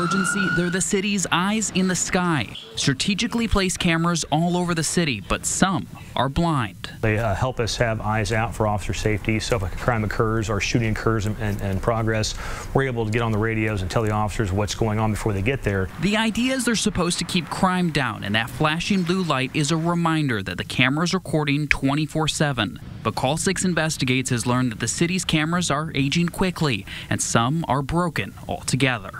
emergency, they're the city's eyes in the sky. Strategically placed cameras all over the city, but some are blind. They help us have eyes out for officer safety, so if a crime occurs or shooting occurs in progress, we're able to get on the radios and tell the officers what's going on before they get there. The idea is they're supposed to keep crime down, and that flashing blue light is a reminder that the camera's recording 24/7. But Call 6 Investigates has learned that the city's cameras are aging quickly, and some are broken altogether.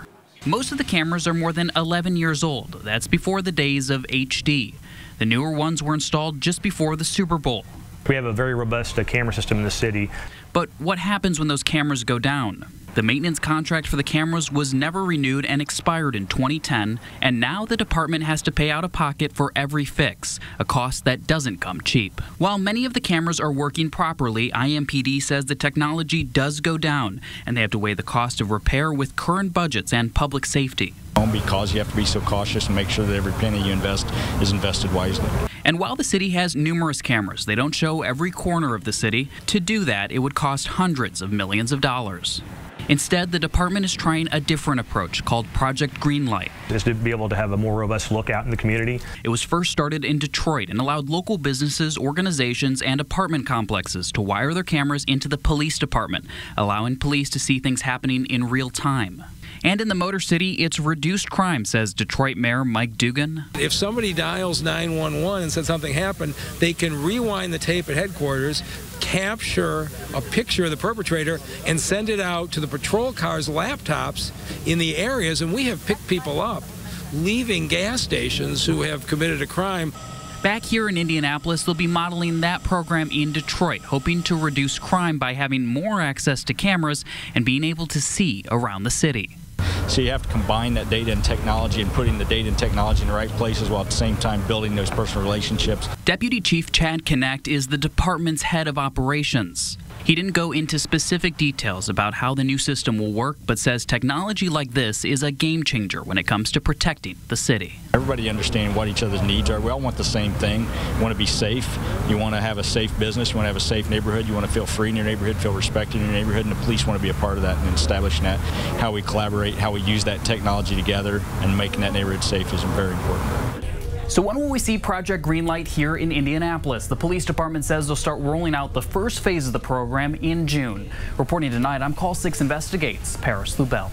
Most of the cameras are more than 11 years old. That's before the days of HD. The newer ones were installed just before the Super Bowl. We have a very robust camera system in the city. But what happens when those cameras go down? The maintenance contract for the cameras was never renewed and expired in 2010, and now the department has to pay out of pocket for every fix, a cost that doesn't come cheap. While many of the cameras are working properly, IMPD says the technology does go down, and they have to weigh the cost of repair with current budgets and public safety. Because you have to be so cautious and make sure that every penny you invest is invested wisely. And while the city has numerous cameras, they don't show every corner of the city. To do that, it would cost hundreds of millions of dollars. Instead, the department is trying a different approach called Project Greenlight. Is to be able to have a more robust look out in the community. It was first started in Detroit and allowed local businesses, organizations, and apartment complexes to wire their cameras into the police department, allowing police to see things happening in real time. And in the Motor City, it's reduced crime, says Detroit Mayor Mike Dugan. If somebody dials 911 and says something happened, they can rewind the tape at headquarters, capture a picture of the perpetrator, and send it out to the patrol cars' laptops in the areas, and we have picked people up leaving gas stations who have committed a crime. Back here in Indianapolis, they'll be modeling that program in Detroit, hoping to reduce crime by having more access to cameras and being able to see around the city. So you have to combine that data and technology and putting the data and technology in the right places while at the same time building those personal relationships. Deputy Chief Chad Connect is the department's head of operations. He didn't go into specific details about how the new system will work, but says technology like this is a game changer when it comes to protecting the city. Everybody understanding what each other's needs are. We all want the same thing. You want to be safe. You want to have a safe business. You want to have a safe neighborhood. You want to feel free in your neighborhood, feel respected in your neighborhood, and the police want to be a part of that and establishing that. How we collaborate, how we use that technology together and making that neighborhood safe is very important. So when will we see Project Greenlight here in Indianapolis? The police department says they'll start rolling out the first phase of the program in June. Reporting tonight, I'm Call 6 Investigates, Paris Lubell.